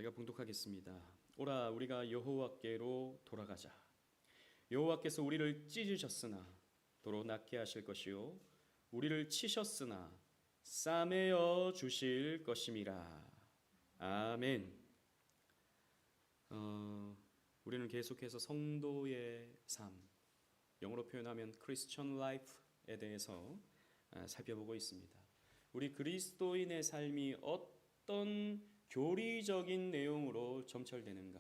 제가 봉독하겠습니다. 오라 우리가 여호와께로 돌아가자. 여호와께서 우리를 찢으셨으나 도로 낫게 하실 것이요 우리를 치셨으나 싸매어 주실 것임이라. 아멘. 우리는 계속해서 성도의 삶, 영어로 표현하면 크리스천 라이프에 대해서 살펴보고 있습니다. 우리 그리스도인의 삶이 어떤 교리적인 내용으로 점철되는가?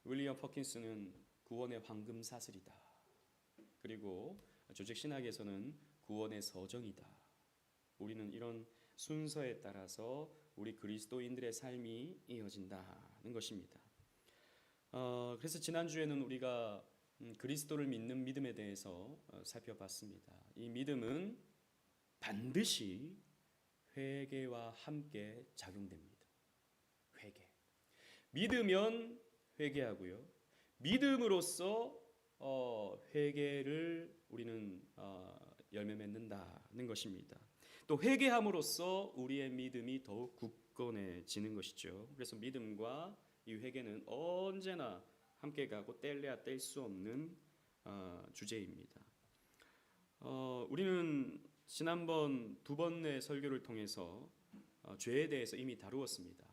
윌리엄 퍼킨스는 구원의 황금 사슬이다. 그리고 조직 신학에서는 구원의 서정이다. 우리는 이런 순서에 따라서 우리 그리스도인들의 삶이 이어진다는 것입니다. 그래서 지난주에는 우리가 그리스도를 믿는 믿음에 대해서 살펴봤습니다. 이 믿음은 반드시 회개와 함께 작용됩니다. 회개. 믿으면 회개하고요. 믿음으로써 회개를 우리는 열매 맺는다는 것입니다. 또 회개함으로써 우리의 믿음이 더욱 굳건해지는 것이죠. 그래서 믿음과 이 회개는 언제나 함께 가고 뗄래야 뗄 수 없는 주제입니다. 우리는 지난번 두 번의 설교를 통해서 죄에 대해서 이미 다루었습니다.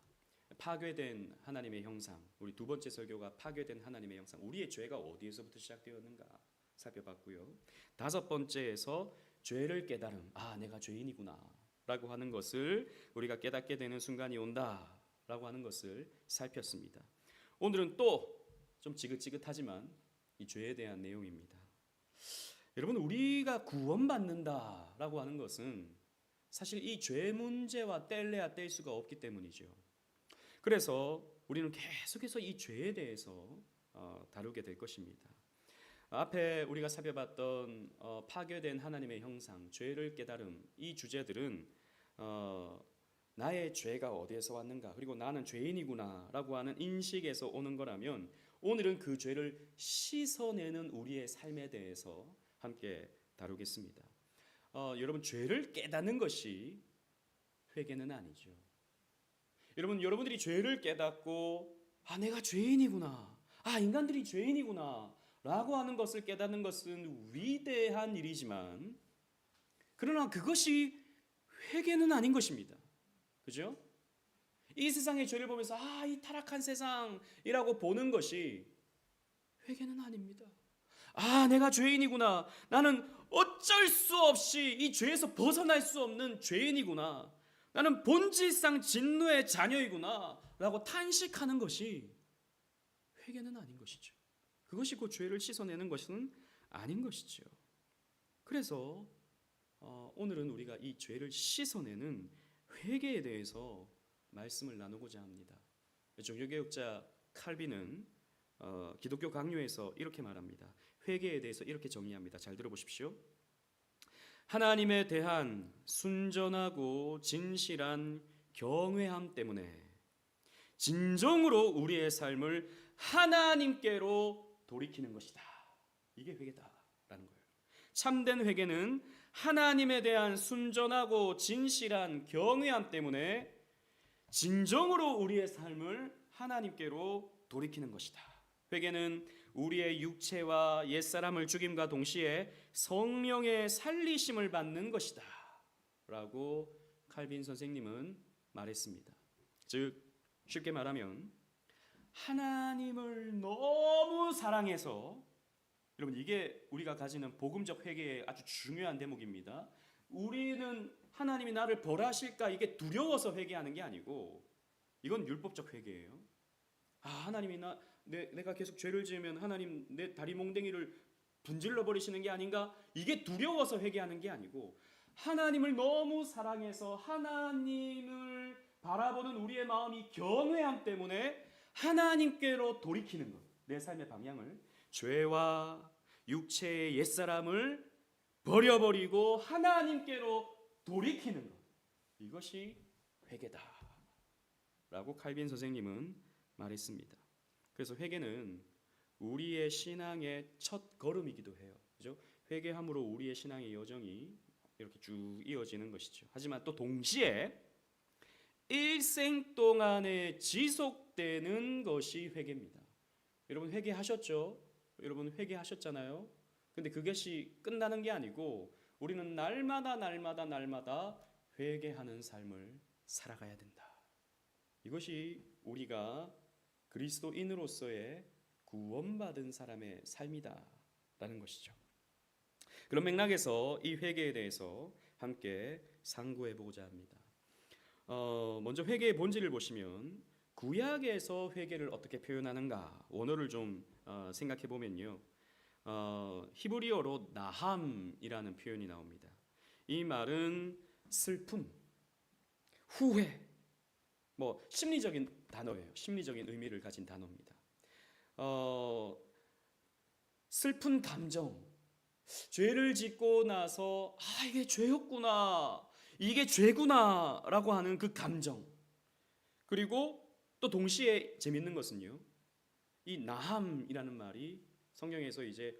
파괴된 하나님의 형상, 우리 두 번째 설교가 파괴된 하나님의 형상, 우리의 죄가 어디에서부터 시작되었는가 살펴봤고요. 다섯 번째에서 죄를 깨달음, 내가 죄인이구나 라고 하는 것을 우리가 깨닫게 되는 순간이 온다 라고 하는 것을 살폈습니다. 오늘은 또 좀 지긋지긋하지만 이 죄에 대한 내용입니다. 여러분, 우리가 구원받는다라고 하는 것은 사실 이 죄 문제와 뗄래야 뗄 수가 없기 때문이죠. 그래서 우리는 계속해서 이 죄에 대해서 다루게 될 것입니다. 앞에 우리가 살펴봤던 파괴된 하나님의 형상, 죄를 깨달음, 이 주제들은 나의 죄가 어디에서 왔는가, 그리고 나는 죄인이구나 라고 하는 인식에서 오는 거라면, 오늘은 그 죄를 씻어내는 우리의 삶에 대해서 함께 다루겠습니다. 여러분, 죄를 깨닫는 것이 회개는 아니죠. 여러분들이 죄를 깨닫고 내가 죄인이구나, 인간들이 죄인이구나 라고 하는 것을 깨닫는 것은 위대한 일이지만, 그러나 그것이 회개는 아닌 것입니다. 그죠? 이 세상의 죄를 보면서 이 타락한 세상이라고 보는 것이 회개는 아닙니다. 내가 죄인이구나. 나는 어쩔 수 없이 이 죄에서 벗어날 수 없는 죄인이구나. 나는 본질상 진노의 자녀이구나 라고 탄식하는 것이 회개는 아닌 것이죠. 그것이 그 죄를 씻어내는 것은 아닌 것이죠. 그래서 오늘은 우리가 이 죄를 씻어내는 회개에 대해서 말씀을 나누고자 합니다. 종교개혁자 칼빈은 기독교 강요에서 이렇게 말합니다. 회개에 대해서 이렇게 정의합니다. 잘 들어보십시오. 하나님에 대한 순전하고 진실한 경외함 때문에 진정으로 우리의 삶을 하나님께로 돌이키는 것이다. 이게 회개다라는 거예요. 참된 회개는 하나님에 대한 순전하고 진실한 경외함 때문에 진정으로 우리의 삶을 하나님께로 돌이키는 것이다. 회개는 우리의 육체와 옛사람을 죽임과 동시에 성령의 살리심을 받는 것이다 라고 칼빈 선생님은 말했습니다. 즉 쉽게 말하면 하나님을 너무 사랑해서, 여러분 이게 우리가 가지는 복음적 회개의 아주 중요한 대목입니다. 우리는 하나님이 나를 벌하실까 이게 두려워서 회개하는 게 아니고, 이건 율법적 회개예요. 하나님이 내가 계속 죄를 지으면 하나님 내 다리 몽댕이를 분질러 버리시는 게 아닌가, 이게 두려워서 회개하는 게 아니고, 하나님을 너무 사랑해서 하나님을 바라보는 우리의 마음이 경외함 때문에 하나님께로 돌이키는 것. 내 삶의 방향을, 죄와 육체의 옛사람을 버려버리고 하나님께로 돌이키는 것, 이것이 회개다 라고 칼빈 선생님은 말했습니다. 그래서 회개는 우리의 신앙의 첫 걸음이기도 해요. 그죠? 회개함으로 우리의 신앙의 여정이 이렇게 쭉 이어지는 것이죠. 하지만 또 동시에 일생 동안에 지속되는 것이 회개입니다. 여러분 회개하셨죠? 여러분 회개하셨잖아요. 근데 그것이 끝나는 게 아니고 우리는 날마다 회개하는 삶을 살아가야 된다. 이것이 우리가 그리스도인으로서의 구원받은 사람의 삶이다라는 것이죠. 그런 맥락에서 이 회개에 대해서 함께 상고해 보고자 합니다. 먼저 회개의 본질을 보시면 구약에서 회개를 어떻게 표현하는가 원어를 좀 생각해 보면요, 히브리어로 나함이라는 표현이 나옵니다. 이 말은 슬픔, 후회, 심리적인 단어예요. 심리적인 의미를 가진 단어입니다. 슬픈 감정, 죄를 짓고 나서 이게 죄였구나, 이게 죄구나라고 하는 그 감정. 그리고 또 동시에 재밌는 것은요, 이 나함이라는 말이 성경에서 이제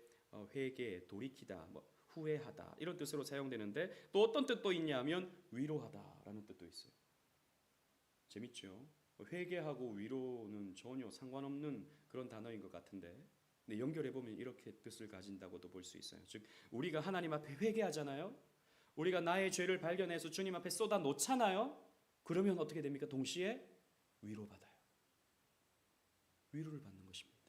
회개, 돌이키다, 후회하다 이런 뜻으로 사용되는데 또 어떤 뜻도 있냐면 위로하다라는 뜻도 있어요. 재밌죠? 회개하고 위로는 전혀 상관없는 그런 단어인 것 같은데, 근데 연결해 보면 이렇게 뜻을 가진다고도 볼 수 있어요. 즉 우리가 하나님 앞에 회개하잖아요. 우리가 나의 죄를 발견해서 주님 앞에 쏟아 놓잖아요. 그러면 어떻게 됩니까? 동시에 위로받아요. 위로를 받는 것입니다.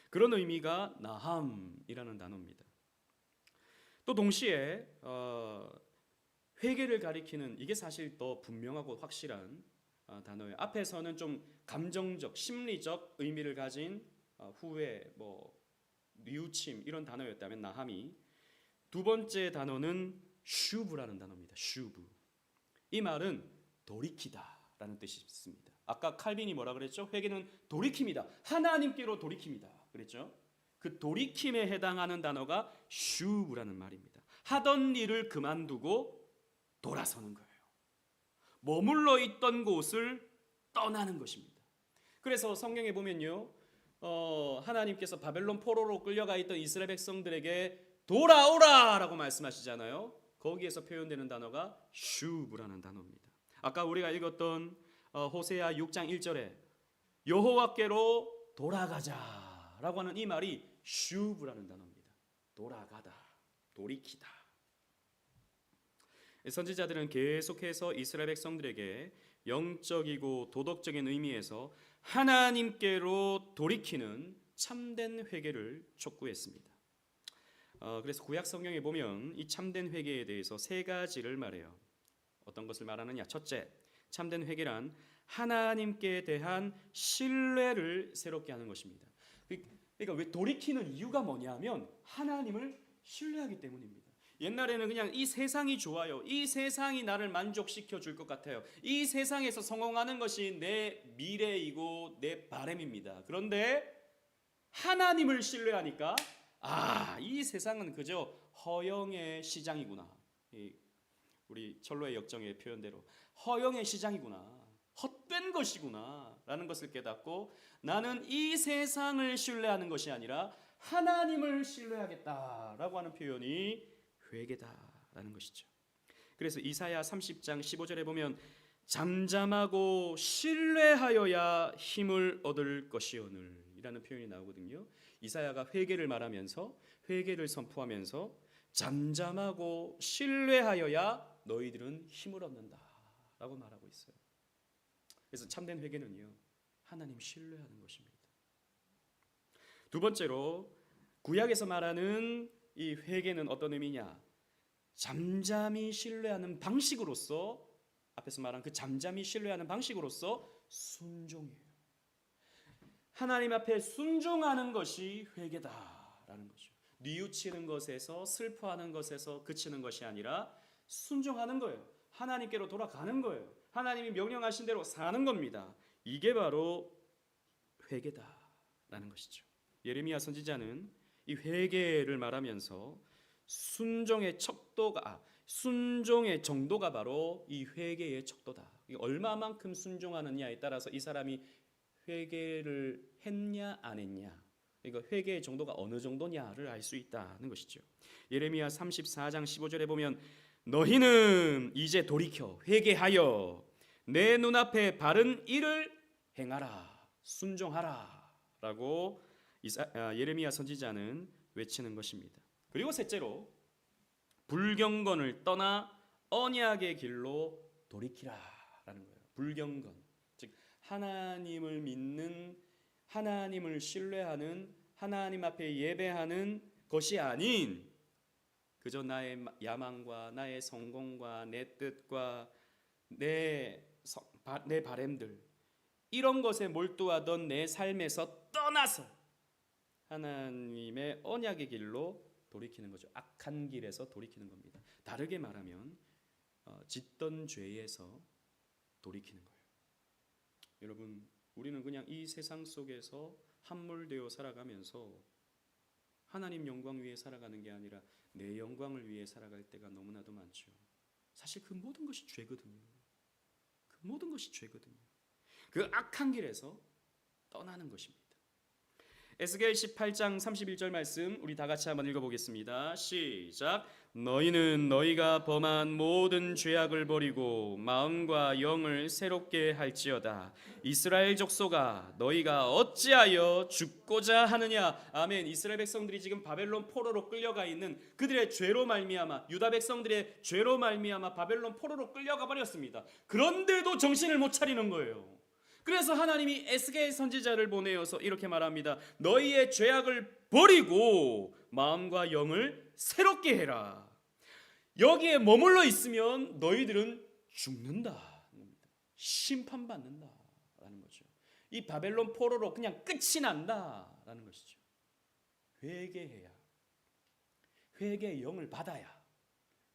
그런 의미가 나함이라는 단어입니다. 또 동시에 회개를 가리키는, 이게 사실 더 분명하고 확실한 단어예요. 앞에서는 좀 감정적, 심리적 의미를 가진 후회, 뉘우침 이런 단어였다면 나함이, 두 번째 단어는 슈브라는 단어입니다. 슈브. 이 말은 돌이키다라는 뜻이 있습니다. 아까 칼빈이 뭐라 그랬죠? 회개는 돌이킵니다. 하나님께로 돌이킵니다. 그랬죠? 그 돌이킴에 해당하는 단어가 슈브라는 말입니다. 하던 일을 그만두고 돌아서는 거예요. 머물러 있던 곳을 떠나는 것입니다. 그래서 성경에 보면요, 하나님께서 바벨론 포로로 끌려가 있던 이스라엘 백성들에게 돌아오라라고 말씀하시잖아요. 거기에서 표현되는 단어가 슈브라는 단어입니다. 아까 우리가 읽었던 호세아 6장 1절에 여호와께로 돌아가자라고 하는 이 말이 슈브라는 단어입니다. 돌아가다, 돌이키다. 선지자들은 계속해서 이스라엘 백성들에게 영적이고 도덕적인 의미에서 하나님께로 돌이키는 참된 회개를 촉구했습니다. 그래서 구약 성경에 보면 이 참된 회개에 대해서 세 가지를 말해요. 어떤 것을 말하느냐? 첫째, 참된 회개란 하나님께 대한 신뢰를 새롭게 하는 것입니다. 그러니까 왜 돌이키는 이유가 뭐냐면 하나님을 신뢰하기 때문입니다. 옛날에는 그냥 이 세상이 좋아요, 이 세상이 나를 만족시켜 줄 것 같아요, 이 세상에서 성공하는 것이 내 미래이고 내 바람입니다. 그런데 하나님을 신뢰하니까 이 세상은 그저 허영의 시장이구나. 우리 철로의 역정의 표현대로 허영의 시장이구나, 헛된 것이구나 라는 것을 깨닫고 나는 이 세상을 신뢰하는 것이 아니라 하나님을 신뢰하겠다라고 하는 표현이 회개다라는 것이죠. 그래서 이사야 30장 15절에 보면 잠잠하고 신뢰하여야 힘을 얻을 것이오늘 이라는 표현이 나오거든요. 이사야가 회개를 말하면서, 회개를 선포하면서 잠잠하고 신뢰하여야 너희들은 힘을 얻는다 라고 말하고 있어요. 그래서 참된 회개는요, 하나님 신뢰하는 것입니다. 두 번째로 구약에서 말하는 이 회개는 어떤 의미냐? 잠잠히 신뢰하는 방식으로서, 앞에서 말한 그 잠잠히 신뢰하는 방식으로서 순종이에요. 하나님 앞에 순종하는 것이 회개다라는 거죠. 뉘우치는 것에서, 슬퍼하는 것에서 그치는 것이 아니라 순종하는 거예요. 하나님께로 돌아가는 거예요. 하나님이 명령하신 대로 사는 겁니다. 이게 바로 회개다라는 것이죠. 예레미야 선지자는 이 회개를 말하면서 순종의 정도가 바로 이 회개의 척도다. 얼마만큼 순종하느냐에 따라서 이 사람이 회개를 했냐 안 했냐, 이거 회개의 정도가 어느 정도냐를 알 수 있다는 것이죠. 예레미야 34장 15절에 보면 너희는 이제 돌이켜 회개하여 내 눈앞에 바른 일을 행하라, 순종하라 라고 예레미야 선지자는 외치는 것입니다. 그리고 셋째로 불경건을 떠나 언약의 길로 돌이키라라는 거예요. 불경건, 즉 하나님을 믿는, 하나님을 신뢰하는, 하나님 앞에 예배하는 것이 아닌 그저 나의 야망과 나의 성공과 내 뜻과 내 바램들, 이런 것에 몰두하던 내 삶에서 떠나서 하나님의 언약의 길로 돌이키는 거죠. 악한 길에서 돌이키는 겁니다. 다르게 말하면 짓던 죄에서 돌이키는 거예요. 여러분, 우리는 그냥 이 세상 속에서 함몰되어 살아가면서 하나님 영광 위에 살아가는 게 아니라 내 영광을 위해 살아갈 때가 너무나도 많죠. 사실 그 모든 것이 죄거든요. 그 모든 것이 죄거든요. 그 악한 길에서 떠나는 것입니다. 에스겔 18장 31절 말씀 우리 다 같이 한번 읽어보겠습니다. 시작. 너희는 너희가 범한 모든 죄악을 버리고 마음과 영을 새롭게 할지어다. 이스라엘 족속아, 너희가 어찌하여 죽고자 하느냐. 아멘. 이스라엘 백성들이 지금 바벨론 포로로 끌려가 있는 그들의 죄로 말미암아, 유다 백성들의 죄로 말미암아 바벨론 포로로 끌려가 버렸습니다. 그런데도 정신을 못 차리는 거예요. 그래서 하나님이 에스겔 선지자를 보내어서 이렇게 말합니다. 너희의 죄악을 버리고 마음과 영을 새롭게 해라. 여기에 머물러 있으면 너희들은 죽는다. 심판받는다라는 거죠. 이 바벨론 포로로 그냥 끝이 난다라는 것이죠. 회개해야, 회개의 영을 받아야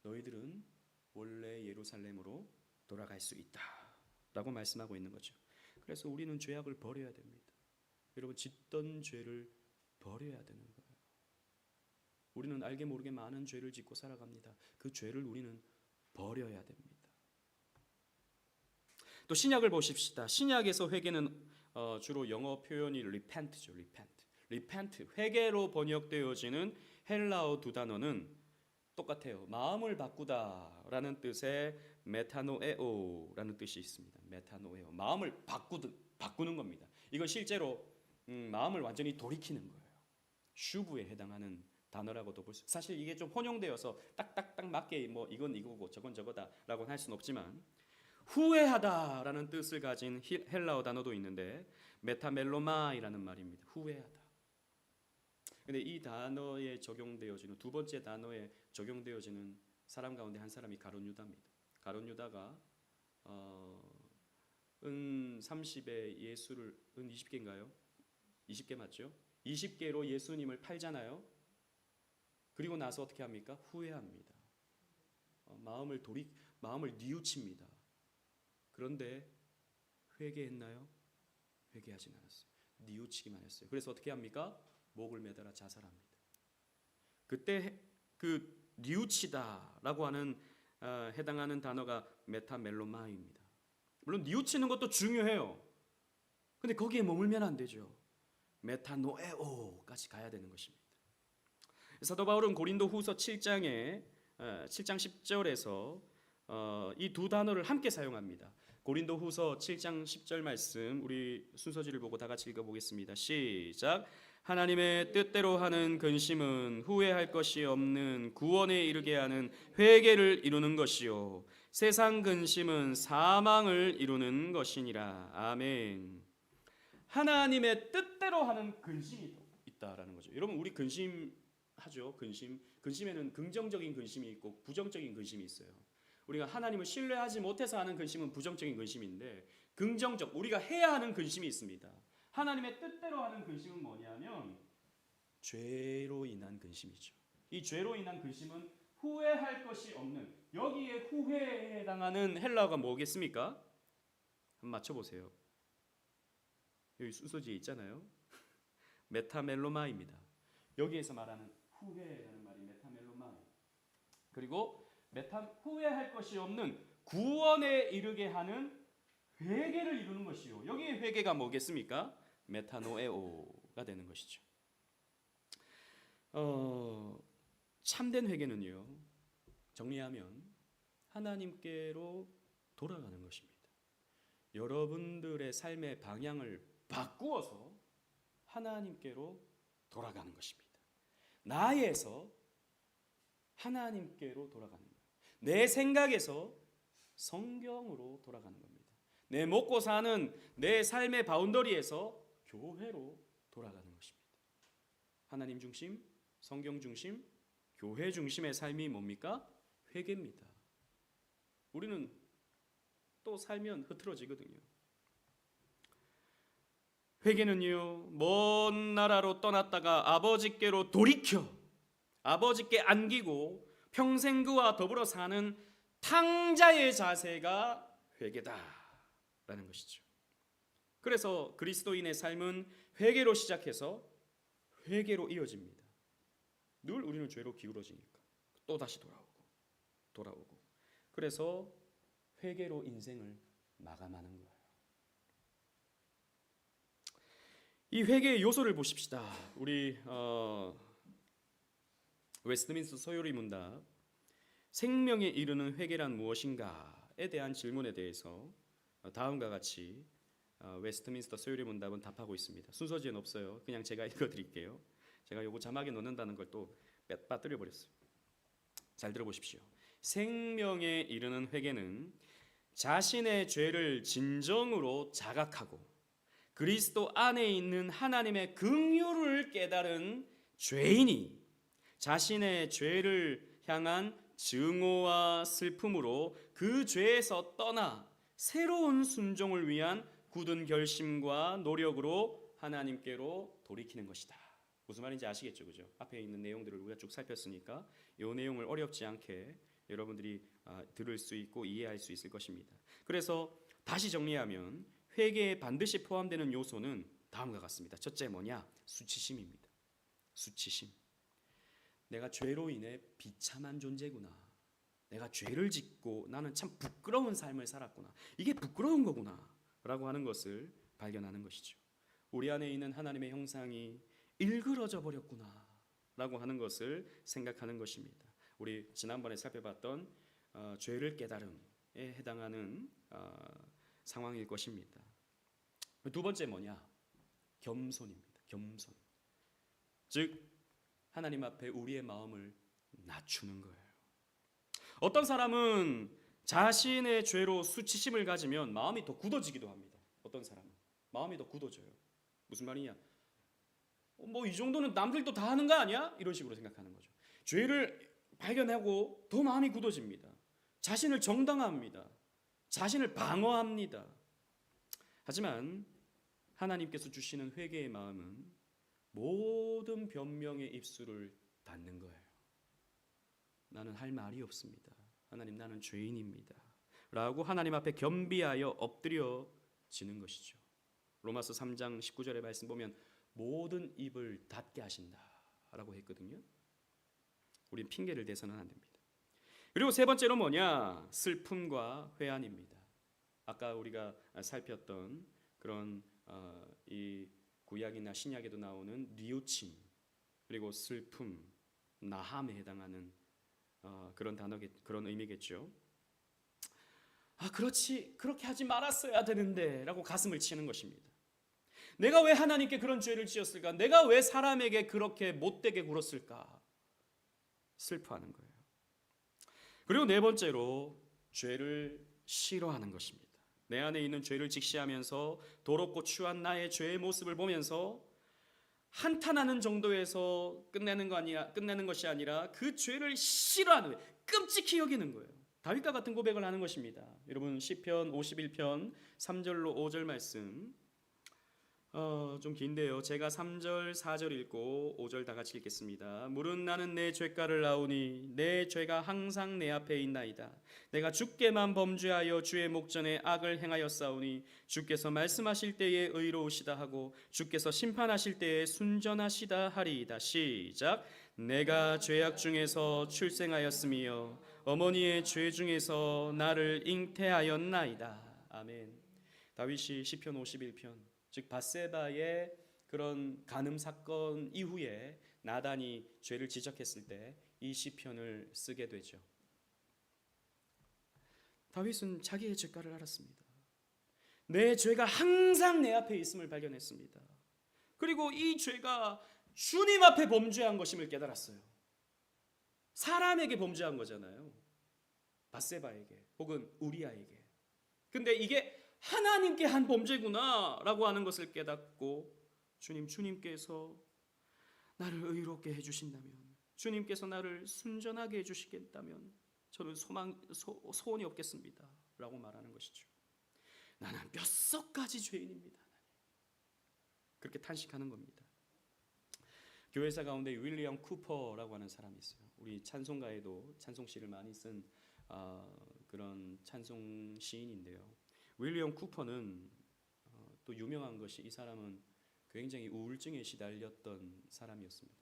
너희들은 원래 예루살렘으로 돌아갈 수 있다라고 말씀하고 있는 거죠. 그래서 우리는 죄악을 버려야 됩니다. 여러분, 짓던 죄를 버려야 되는 거예요. 우리는 알게 모르게 많은 죄를 짓고 살아갑니다. 그 죄를 우리는 버려야 됩니다. 또 신약을 보십시다. 신약에서 회개는 주로 영어 표현이 repent죠. repent, 회개로 번역되어지는 헬라어 두 단어는 똑같아요. 마음을 바꾸다라는 뜻의 메타노에오라는 뜻이 있습니다. 메타노에오, 마음을 바꾸는 겁니다. 이건 실제로 마음을 완전히 돌이키는 거예요. 슈브에 해당하는 단어라고도 볼 수. 사실 이게 좀 혼용되어서 딱딱딱 맞게 뭐 이건 이거고 저건 저거다라고 할 수는 없지만 후회하다라는 뜻을 가진 헬라어 단어도 있는데 메타멜로마이라는 말입니다. 후회하다. 근데 이 단어에 적용되어지는 두 번째 단어에 적용되어지는 사람 가운데 한 사람이 가룟 유다입니다. 가룟 유다가 은 30에 예수를, 은 20개인가요? 20개 맞죠? 20개로 예수님을 팔잖아요. 그리고 나서 어떻게 합니까? 후회합니다. 마음을 뉘우칩니다. 그런데 회개했나요? 회개하진 않았어요. 뉘우치기만 했어요. 그래서 어떻게 합니까? 목을 매달아 자살합니다. 그때 그 뉘우치다라고 하는 해당하는 단어가 메타멜로마입니다. 물론 뉘우치는 것도 중요해요. 근데 거기에 머물면 안 되죠. 메타노에오까지 가야 되는 것입니다. 사도 바울은 고린도 후서 7장 10절에서 이 두 단어를 함께 사용합니다. 고린도 후서 7장 10절 말씀 우리 순서지를 보고 다 같이 읽어보겠습니다. 시작. 하나님의 뜻대로 하는 근심은 후회할 것이 없는 구원에 이르게 하는 회개를 이루는 것이요 세상 근심은 사망을 이루는 것이니라. 아멘. 하나님의 뜻대로 하는 근심이 있다라는 거죠. 여러분, 우리 근심하죠. 근심에는 긍정적인 근심이 있고 부정적인 근심이 있어요. 우리가 하나님을 신뢰하지 못해서 하는 근심은 부정적인 근심인데, 긍정적, 우리가 해야 하는 근심이 있습니다. 하나님의 뜻대로 하는 근심은 뭐냐면 죄로 인한 근심이죠. 이 죄로 인한 근심은 후회할 것이 없는, 여기에 후회에 해당하는 헬라어가 뭐겠습니까? 한번 맞춰보세요. 여기 순서지에 있잖아요. 메타멜로마입니다. 여기에서 말하는 후회라는 말이 메타멜로마. 그리고 후회할 것이 없는 구원에 이르게 하는 회개를 이루는 것이요. 여기에 회개가 뭐겠습니까? 메타노에오가 되는 것이죠. 참된 회개는요, 정리하면 하나님께로 돌아가는 것입니다. 여러분들의 삶의 방향을 바꾸어서 하나님께로 돌아가는 것입니다. 나에서 하나님께로 돌아가는 거예요. 내 생각에서 성경으로 돌아가는 겁니다. 내 먹고 사는 내 삶의 바운더리에서 교회로 돌아가는 것입니다. 하나님 중심, 성경 중심, 교회 중심의 삶이 뭡니까? 회개입니다. 우리는 또 살면 흐트러지거든요. 회개는요, 먼 나라로 떠났다가 아버지께로 돌이켜 아버지께 안기고 평생 그와 더불어 사는 탕자의 자세가 회개다라는 것이죠. 그래서 그리스도인의 삶은 회개로 시작해서 회개로 이어집니다. 늘 우리는 죄로 기울어지니까 또 다시 돌아오고 그래서 회개로 인생을 마감하는 거예요. 이 회개의 요소를 보십시다. 우리 웨스트민스터 소요리 문답 생명에 이르는 회개란 무엇인가에 대한 질문에 대해서 다음과 같이 웨스트민스터 소요리 문답은 답하고 있습니다. 순서지에는 없어요. 그냥 제가 읽어드릴게요. 제가 요거 자막에 넣는다는 걸 또 빠뜨려 버렸어요. 잘 들어보십시오. 생명에 이르는 회개는 자신의 죄를 진정으로 자각하고 그리스도 안에 있는 하나님의 긍휼을 깨달은 죄인이 자신의 죄를 향한 증오와 슬픔으로 그 죄에서 떠나 새로운 순종을 위한 굳은 결심과 노력으로 하나님께로 돌이키는 것이다. 무슨 말인지 아시겠죠? 그죠? 앞에 있는 내용들을 우리가 쭉 살폈으니까 이 내용을 어렵지 않게 여러분들이 들을 수 있고 이해할 수 있을 것입니다. 그래서 다시 정리하면 회개에 반드시 포함되는 요소는 다음과 같습니다. 첫째 뭐냐? 수치심입니다. 수치심. 내가 죄로 인해 비참한 존재구나. 내가 죄를 짓고 나는 참 부끄러운 삶을 살았구나. 이게 부끄러운 거구나 라고 하는 것을 발견하는 것이죠. 우리 안에 있는 하나님의 형상이 일그러져 버렸구나 라고 하는 것을 생각하는 것입니다. 우리 지난번에 살펴봤던 죄를 깨달음에 해당하는 상황일 것입니다. 두 번째 뭐냐? 겸손입니다. 겸손. 즉 하나님 앞에 우리의 마음을 낮추는 거예요. 어떤 사람은 자신의 죄로 수치심을 가지면 마음이 더 굳어지기도 합니다. 어떤 사람은 마음이 더 굳어져요. 무슨 말이냐? 뭐 이 정도는 남들도 다 하는 거 아니야? 이런 식으로 생각하는 거죠. 죄를 발견하고 더 마음이 굳어집니다. 자신을 정당화합니다. 자신을 방어합니다. 하지만 하나님께서 주시는 회개의 마음은 모든 변명의 입술을 닫는 거예요. 나는 할 말이 없습니다. 하나님, 나는 죄인입니다. 라고 하나님 앞에 겸비하여 엎드려지는 것이죠. 로마서 3장 19절의 말씀 보면 모든 입을 닫게 하신다 라고 했거든요. 우린 핑계를 대서는 안 됩니다. 그리고 세 번째로 뭐냐? 슬픔과 회한입니다. 아까 우리가 살폈던 그런 이 구약이나 신약에도 나오는 뉘우침, 그리고 슬픔, 나함에 해당하는 그런 그런 의미겠죠. 그렇지, 그렇게 하지 말았어야 되는데 라고 가슴을 치는 것입니다. 내가 왜 하나님께 그런 죄를 지었을까? 내가 왜 사람에게 그렇게 못되게 굴었을까? 슬퍼하는 거예요. 그리고 네 번째로 죄를 싫어하는 것입니다. 내 안에 있는 죄를 직시하면서 더럽고 추한 나의 죄의 모습을 보면서 한탄하는 정도에서 끝내는 것이 아니라 그 죄를 싫어하는 거예요. 끔찍히 여기는 거예요. 다윗과 같은 고백을 하는 것입니다. 여러분 시편 51편 3절로 5절 말씀 좀 긴데요. 제가 3절 4절 읽고 5절 다 같이 읽겠습니다. 물은 나는 내 죄가를 아오니 내 죄가 항상 내 앞에 있나이다. 내가 주께만 범죄하여 주의 목전에 악을 행하였사오니 주께서 말씀하실 때에 의로우시다 하고 주께서 심판하실 때에 순전하시다 하리이다. 시작. 내가 죄악 중에서 출생하였으며 어머니의 죄 중에서 나를 잉태하였나이다. 아멘. 다윗이 시편 51편 즉 밧세바의 그런 간음 사건 이후에 나단이 죄를 지적했을 때 이 시편을 쓰게 되죠. 다윗은 자기의 죄가를 알았습니다. 내 죄가 항상 내 앞에 있음을 발견했습니다. 그리고 이 죄가 주님 앞에 범죄한 것임을 깨달았어요. 사람에게 범죄한 거잖아요. 밧세바에게 혹은 우리아에게. 근데 이게 하나님께 한 범죄구나라고 하는 것을 깨닫고 주님께서 나를 의롭게 해주신다면, 주님께서 나를 순전하게 해주시겠다면 저는 소원이 없겠습니다 라고 말하는 것이죠. 나는 뼛속까지 죄인입니다. 그렇게 탄식하는 겁니다. 교회사 가운데 윌리엄 쿠퍼라고 하는 사람이 있어요. 우리 찬송가에도 찬송시를 많이 쓴 그런 찬송 시인인데요. 윌리엄 쿠퍼는 또 유명한 것이, 이 사람은 굉장히 우울증에 시달렸던 사람이었습니다.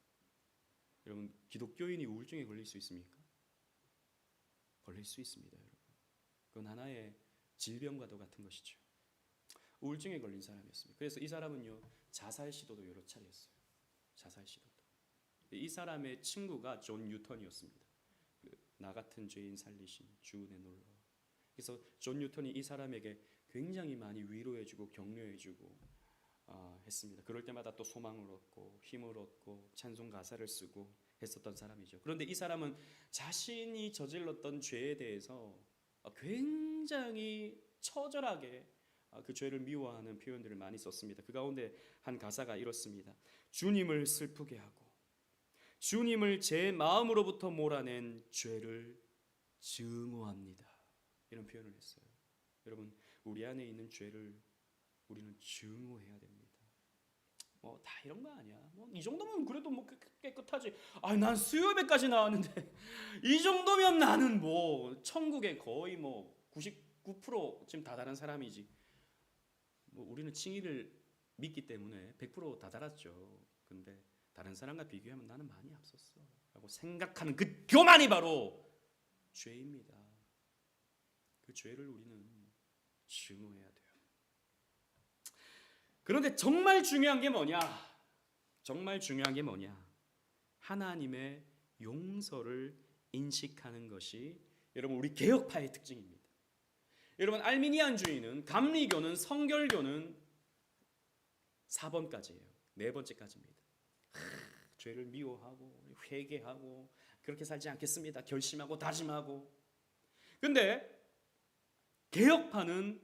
여러분, 기독교인이 우울증에 걸릴 수 있습니까? 걸릴 수 있습니다, 여러분. 그건 하나의 질병과도 같은 것이죠. 우울증에 걸린 사람이었습니다. 그래서 이 사람은요, 자살 시도도 여러 차례 했어요. 자살 시도도. 이 사람의 친구가 존 뉴턴이었습니다. 나 같은 죄인 살리신 주은혜 놀러. 그래서 존 뉴턴이 이 사람에게 굉장히 많이 위로해주고 격려해주고 했습니다. 그럴 때마다 또 소망을 얻고 힘을 얻고 찬송 가사를 쓰고 했었던 사람이죠. 그런데 이 사람은 자신이 저질렀던 죄에 대해서 굉장히 처절하게 그 죄를 미워하는 표현들을 많이 썼습니다. 그 가운데 한 가사가 이렇습니다. 주님을 슬프게 하고 주님을 제 마음으로부터 몰아낸 죄를 증오합니다. 이런 표현을 했어요. 여러분, 우리 안에 있는 죄를 우리는 증오해야 됩니다. 다 이런 거 아니야. 이 정도면 그래도 깨끗하지. 난 수요예배까지 나왔는데 이 정도면 나는 천국에 거의 99% 지금 다다른 사람이지. 우리는 칭의를 믿기 때문에 100% 다다랐죠. 근데 다른 사람과 비교하면 나는 많이 앞섰어 라고 생각하는 그 교만이 바로 죄입니다. 그 죄를 우리는 증오해야 돼요. 그런데 정말 중요한 게 뭐냐? 하나님의 용서를 인식하는 것이 여러분 우리 개혁파의 특징입니다. 여러분, 알미니안주의는, 감리교는, 성결교는 4번까지예요. 4번째까지입니다. 죄를 미워하고 회개하고 그렇게 살지 않겠습니다. 결심하고 다짐하고. 근데 개혁파는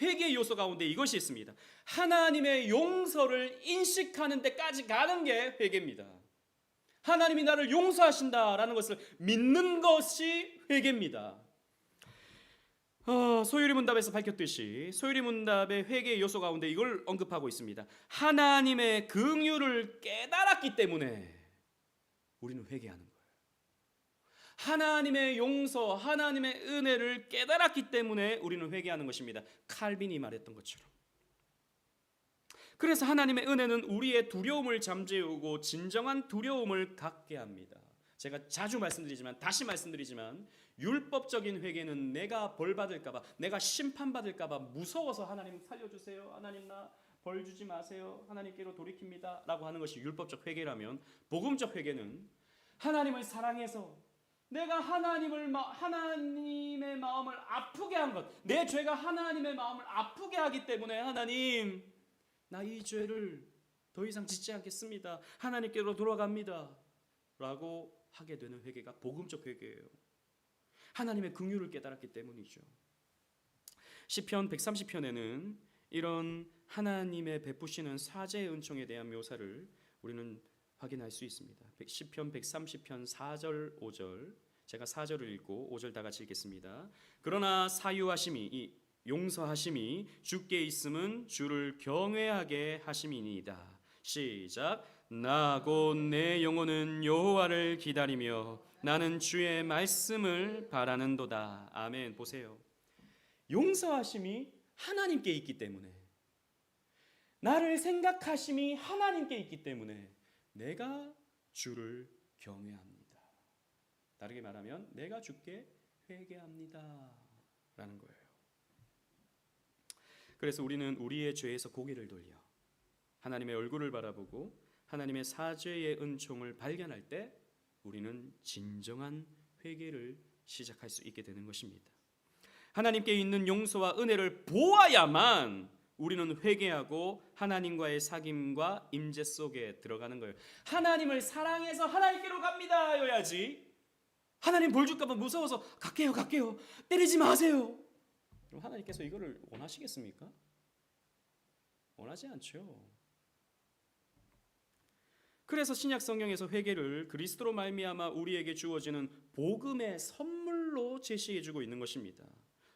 회개 요소 가운데 이것이 있습니다. 하나님의 용서를 인식하는 데까지 가는 게 회개입니다. 하나님이 나를 용서하신다라는 것을 믿는 것이 회개입니다. 소유리문답에서 밝혔듯이 소유리문답의 회개 요소 가운데 이걸 언급하고 있습니다. 하나님의 긍휼을 깨달았기 때문에 우리는 회개하는 거예요. 하나님의 용서, 하나님의 은혜를 깨달았기 때문에 우리는 회개하는 것입니다. 칼빈이 말했던 것처럼. 그래서 하나님의 은혜는 우리의 두려움을 잠재우고 진정한 두려움을 갖게 합니다. 제가 자주 말씀드리지만, 다시 말씀드리지만, 율법적인 회개는 내가 벌 받을까봐, 내가 심판받을까봐 무서워서 하나님 살려주세요, 하나님 나 벌 주지 마세요, 하나님께로 돌이킵니다 라고 하는 것이 율법적 회개라면, 복음적 회개는 하나님을 사랑해서 내가 하나님의 마음을 아프게 한 것, 내 죄가 하나님의 마음을 아프게 하기 때문에 하나님, 나 이 죄를 더 이상 짓지 않겠습니다, 하나님께로 돌아갑니다 라고 하게 되는 회개가 복음적 회개예요. 하나님의 긍휼을 깨달았기 때문이죠. 시편 130편에는 이런 하나님의 베푸시는 사제의 은총에 대한 묘사를 우리는 확인할 수 있습니다. 시편 130편 4절 5절, 제가 4절을 읽고 5절 다 같이 읽겠습니다. 그러나 사유하심이, 이 용서하심이 주께 있음은 주를 경외하게 하심이니이다. 시작. 나 곧 내 영혼은 여호와를 기다리며 나는 주의 말씀을 바라는도다. 아멘. 보세요. 용서하심이 하나님께 있기 때문에, 나를 생각하심이 하나님께 있기 때문에 내가 주를 경외합니다. 다르게 말하면 내가 주께 회개합니다 라는 거예요. 그래서 우리는 우리의 죄에서 고개를 돌려 하나님의 얼굴을 바라보고 하나님의 사죄의 은총을 발견할 때 우리는 진정한 회개를 시작할 수 있게 되는 것입니다. 하나님께 있는 용서와 은혜를 보아야만 우리는 회개하고 하나님과의 사귐과 임재 속에 들어가는 거예요. 하나님을 사랑해서 하나님께로 갑니다 여야지. 하나님 벌 줄까 봐 무서워서 갈게요. 때리지 마세요. 그럼 하나님께서 이거를 원하시겠습니까? 원하지 않죠. 그래서 신약 성경에서 회개를 그리스도로 말미암아 우리에게 주어지는 복음의 선물로 제시해 주고 있는 것입니다.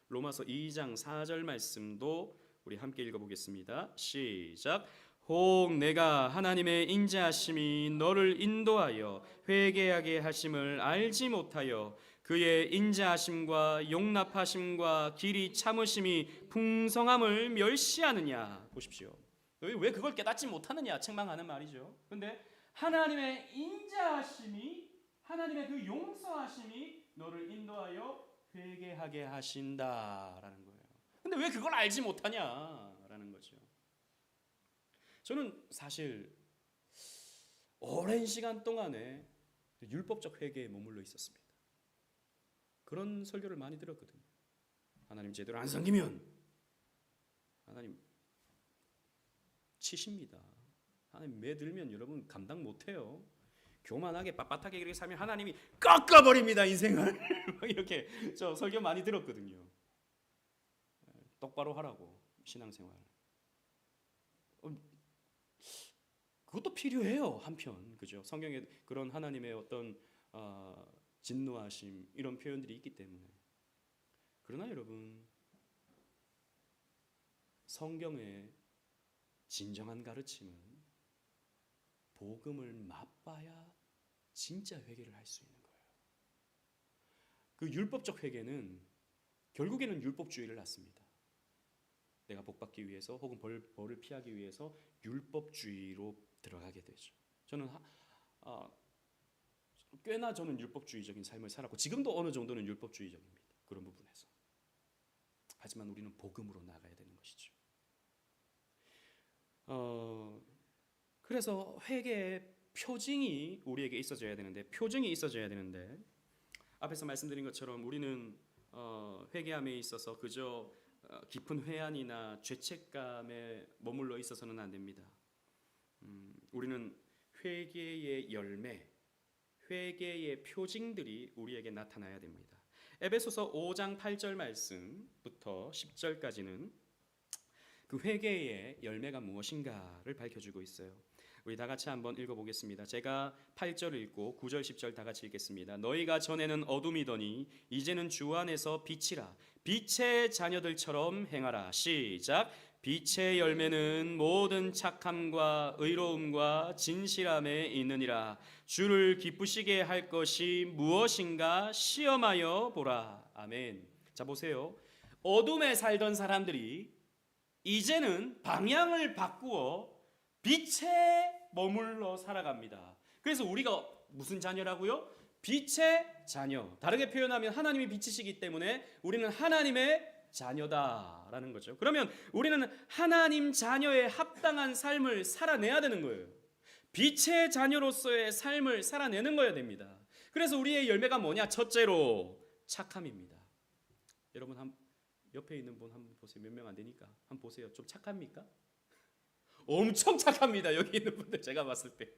로마서 2장 4절 말씀도 우리 함께 읽어보겠습니다. 시작. 혹 내가 하나님의 인자하심이 너를 인도하여 회개하게 하심을 알지 못하여 그의 인자하심과 용납하심과 길이 참으심이 풍성함을 멸시하느냐. 보십시오. 왜 그걸 깨닫지 못하느냐 책망하는 말이죠. 그런데 하나님의 인자하심이, 하나님의 그 용서하심이 너를 인도하여 회개하게 하신다라는 거예요. 근데 왜 그걸 알지 못하냐라는 거죠. 저는 사실 오랜 시간 동안에 율법적 회개에 머물러 있었습니다. 그런 설교를 많이 들었거든요. 하나님 제대로 안 섬기면 하나님 치십니다. 하나님 매들면 여러분 감당 못해요. 교만하게 빳빳하게 이렇게 살면 하나님이 꺾어버립니다 인생을. 이렇게 저 설교 많이 들었거든요. 똑바로 하라고 신앙생활. 그것도 필요해요 한편, 그죠? 성경에 그런 하나님의 어떤 진노하심 이런 표현들이 있기 때문에. 그러나 여러분 성경의 진정한 가르침은 복음을 맛봐야 진짜 회개를 할 수 있는 거예요. 그 율법적 회개는 결국에는 율법주의를 낳습니다. 내가 복받기 위해서 혹은 벌을 피하기 위해서 율법주의로 들어가게 되죠. 저는 꽤나 저는 율법주의적인 삶을 살았고 지금도 어느 정도는 율법주의적입니다. 그런 부분에서. 하지만 우리는 복음으로 나가야 되는 것이죠. 그래서 회개의 표징이 우리에게 있어져야 되는데, 표징이 있어져야 되는데 앞에서 말씀드린 것처럼 우리는 회개함에 있어서 그저 깊은 회한이나 죄책감에 머물러 있어서는 안 됩니다. 우리는 회개의 열매, 회개의 표징들이 우리에게 나타나야 됩니다. 에베소서 5장 8절 말씀부터 10절까지는 그 회개의 열매가 무엇인가를 밝혀주고 있어요. 우리 다 같이 한번 읽어보겠습니다. 제가 8절 읽고 9절 10절 다 같이 읽겠습니다. 너희가 전에는 어둠이더니 이제는 주 안에서 빛이라. 빛의 자녀들처럼 행하라. 시작. 빛의 열매는 모든 착함과 의로움과 진실함에 있느니라. 주를 기쁘시게 할 것이 무엇인가 시험하여 보라. 아멘. 자 보세요. 어둠에 살던 사람들이 이제는 방향을 바꾸어 빛에 머물러 살아갑니다. 그래서 우리가 무슨 자녀라고요? 빛의 자녀. 다르게 표현하면 하나님이 빛이시기 때문에 우리는 하나님의 자녀다라는 거죠. 그러면 우리는 하나님 자녀의 합당한 삶을 살아내야 되는 거예요. 빛의 자녀로서의 삶을 살아내는 거야 됩니다. 그래서 우리의 열매가 뭐냐? 첫째로 착함입니다. 여러분 옆에 있는 분 한번 보세요. 몇 명 안 되니까 한번 보세요. 좀 착합니까? 엄청 착합니다. 여기 있는 분들 제가 봤을 때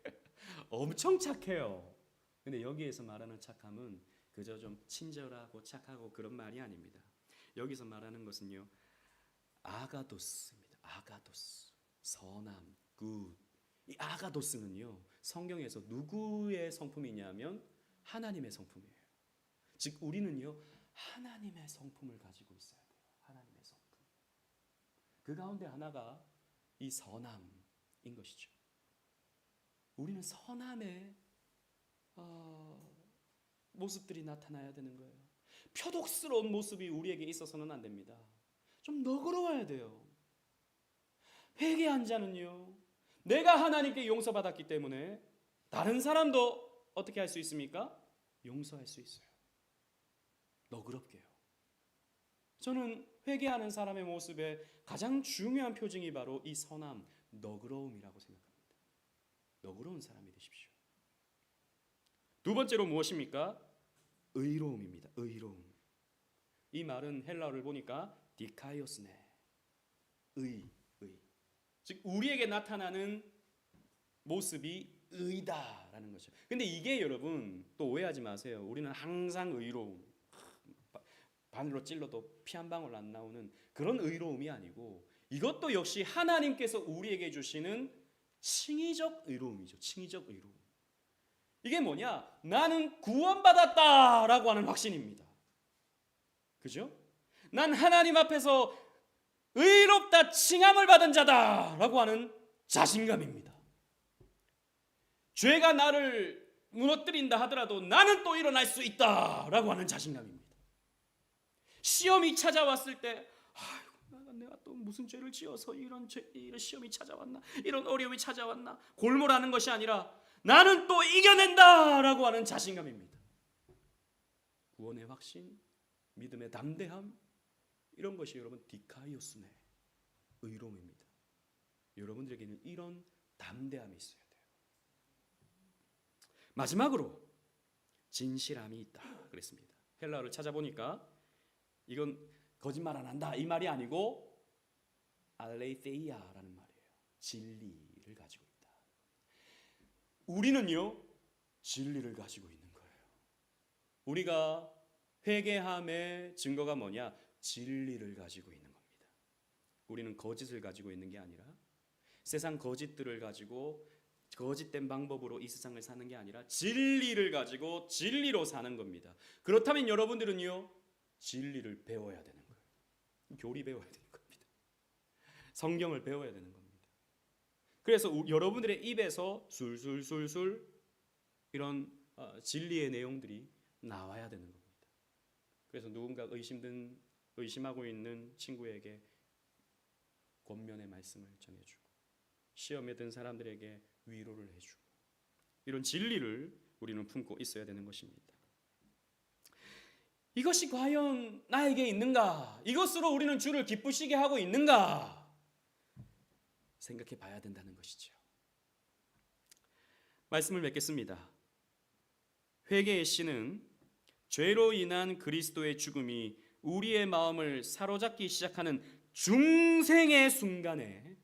엄청 착해요. 근데 여기에서 말하는 착함은 그저 좀 친절하고 착하고 그런 말이 아닙니다. 여기서 말하는 것은요, 아가도스입니다. 아가도스, 선함, 굿. 이 아가도스는요, 성경에서 누구의 성품이냐면 하나님의 성품이에요. 즉 우리는요, 하나님의 성품을 가지고 있어야 돼요. 하나님의 성품. 그 가운데 하나가 이 선함인 것이죠. 우리는 선함의 모습들이 나타나야 되는 거예요. 표독스러운 모습이 우리에게 있어서는 안 됩니다. 좀 너그러워야 돼요. 회개한 자는요, 내가 하나님께 용서받았기 때문에 다른 사람도 어떻게 할 수 있습니까? 용서할 수 있어요. 너그럽게요. 저는 회개하는 사람의 모습에 가장 중요한 표징이 바로 이 선함, 너그러움이라고 생각합니다. 너그러운 사람이 되십시오. 두 번째로 무엇입니까? 의로움입니다. 의로움. 이 말은 헬라어를 보니까 디카이오스네, 의. 즉 우리에게 나타나는 모습이 의다라는 거죠. 근데 이게 여러분 또 오해하지 마세요. 우리는 항상 의로움, 바늘로 찔러도 피 한 방울 안 나오는 그런 의로움이 아니고, 이것도 역시 하나님께서 우리에게 주시는 칭의적 의로움이죠. 칭의적 의로움. 이게 뭐냐? 나는 구원받았다라고 하는 확신입니다. 그죠? 난 하나님 앞에서 의롭다 칭함을 받은 자다라고 하는 자신감입니다. 죄가 나를 무너뜨린다 하더라도 나는 또 일어날 수 있다라고 하는 자신감입니다. 시험이 찾아왔을 때 내가 또 무슨 죄를 지어서 이런 시험이 찾아왔나, 이런 어려움이 찾아왔나 골몰하는 것이 아니라 나는 또 이겨낸다라고 하는 자신감입니다. 구원의 확신, 믿음의 담대함, 이런 것이 여러분 디카이오스네, 의로움입니다. 여러분들에게는 이런 담대함이 있어야 돼요. 마지막으로 진실함이 있다 그랬습니다. 헬라어를 찾아보니까 이건 거짓말 안 한다 이 말이 아니고 알레이테이아라는 말이에요. 진리를 가지고 있다. 우리는요 진리를 가지고 있는 거예요. 우리가 회개함의 증거가 뭐냐? 진리를 가지고 있는 겁니다. 우리는 거짓을 가지고 있는 게 아니라, 세상 거짓들을 가지고 거짓된 방법으로 이 세상을 사는 게 아니라 진리를 가지고 진리로 사는 겁니다. 그렇다면 여러분들은요 진리를 배워야 되는 거예요. 교리 배워야 되는 겁니다. 성경을 배워야 되는 겁니다. 그래서 여러분들의 입에서 술술술술 이런 진리의 내용들이 나와야 되는 겁니다. 그래서 누군가 의심하고 있는 친구에게 권면의 말씀을 전해주고, 시험에 든 사람들에게 위로를 해주고, 이런 진리를 우리는 품고 있어야 되는 것입니다. 이것이 과연 나에게 있는가? 이것으로 우리는 주를 기쁘시게 하고 있는가? 생각해 봐야 된다는 것이죠. 말씀을 맺겠습니다. 회개의 씨는 죄로 인한 그리스도의 죽음이 우리의 마음을 사로잡기 시작하는 중생의 순간에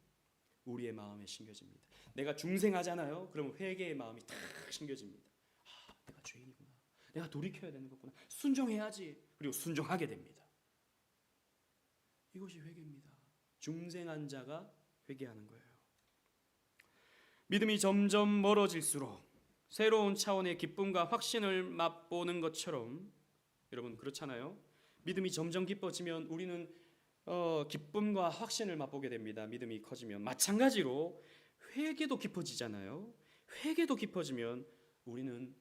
우리의 마음에 심겨집니다. 내가 중생하잖아요. 그러면 회개의 마음이 탁 심겨집니다. 내가 죄인이구나. 내가 돌이켜야 되는 거구나. 순종해야지. 그리고 순종하게 됩니다. 이것이 회개입니다. 중생한 자가 회개하는 거예요. 믿음이 점점 멀어질수록 새로운 차원의 기쁨과 확신을 맛보는 것처럼, 여러분 그렇잖아요. 믿음이 점점 깊어지면 우리는 기쁨과 확신을 맛보게 됩니다. 믿음이 커지면 마찬가지로 회개도 깊어지잖아요. 회개도 깊어지면 우리는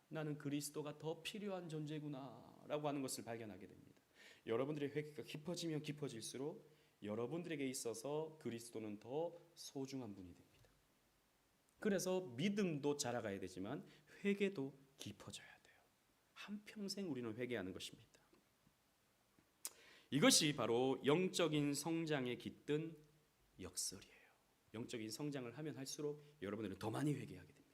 나는 그리스도가 더 필요한 존재구나 라고 하는 것을 발견하게 됩니다. 여러분들의 회개가 깊어지면 깊어질수록 여러분들에게 있어서 그리스도는 더 소중한 분이 됩니다. 그래서 믿음도 자라가야 되지만 회개도 깊어져야 돼요. 한평생 우리는 회개하는 것입니다. 이것이 바로 영적인 성장에 깃든 역설이에요. 영적인 성장을 하면 할수록 여러분들은 더 많이 회개하게 됩니다.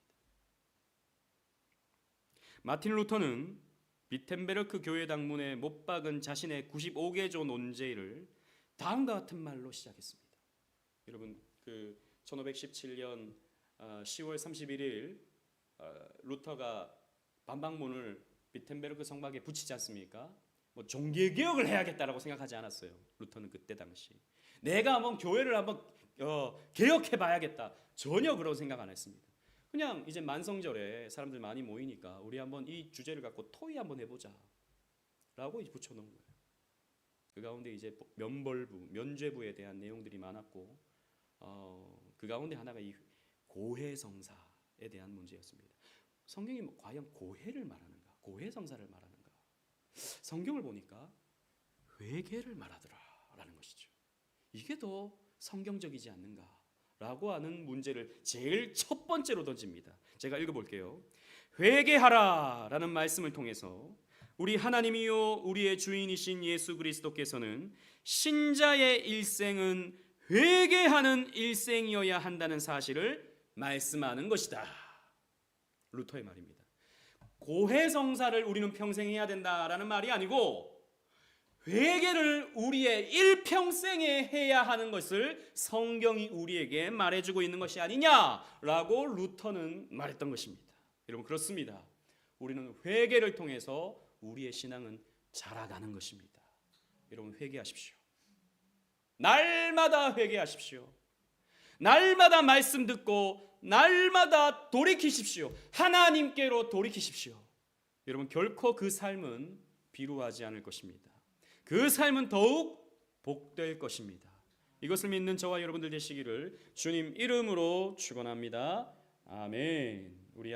마틴 루터는 비텐베르크 교회 당문에 못 박은 자신의 95개조 논제를 다음과 같은 말로 시작했습니다. 여러분 1517년 10월 31일 루터가 반박문을 비텐베르크 성막에 붙이지 않습니까? 종교개혁을 해야겠다라고 생각하지 않았어요. 루터는 그때 당시 내가 한번 교회를 한번 개혁해봐야겠다, 전혀 그런 생각 안 했습니다. 그냥 이제 만성절에 사람들 많이 모이니까 우리 한번 이 주제를 갖고 토의 한번 해보자 라고 붙여놓은 거예요. 그 가운데 이제 면벌부, 면죄부에 대한 내용들이 많았고 그 가운데 하나가 이 고해성사에 대한 문제였습니다. 성경이 과연 고해를 말하는가, 고해성사를 말하는가? 성경을 보니까 회개를 말하더라라는 것이죠. 이게 더 성경적이지 않는가라고 하는 문제를 제일 첫 번째로 던집니다. 제가 읽어볼게요. 회개하라라는 말씀을 통해서 우리 하나님이요 우리의 주인이신 예수 그리스도께서는 신자의 일생은 회개하는 일생이어야 한다는 사실을 말씀하는 것이다. 루터의 말입니다. 고해성사를 우리는 평생 해야 된다라는 말이 아니고 회개를 우리의 일평생에 해야 하는 것을 성경이 우리에게 말해주고 있는 것이 아니냐라고 루터는 말했던 것입니다. 여러분, 그렇습니다. 우리는 회개를 통해서 우리의 신앙은 자라나는 것입니다. 여러분, 회개하십시오. 날마다 회개하십시오. 날마다 말씀 듣고 날마다 돌이키십시오. 하나님께로 돌이키십시오. 여러분, 결코 그 삶은 비루하지 않을 것입니다. 그 삶은 더욱 복될 것입니다. 이것을 믿는 저와 여러분들 되시기를 주님 이름으로 축원합니다. 아멘. 우리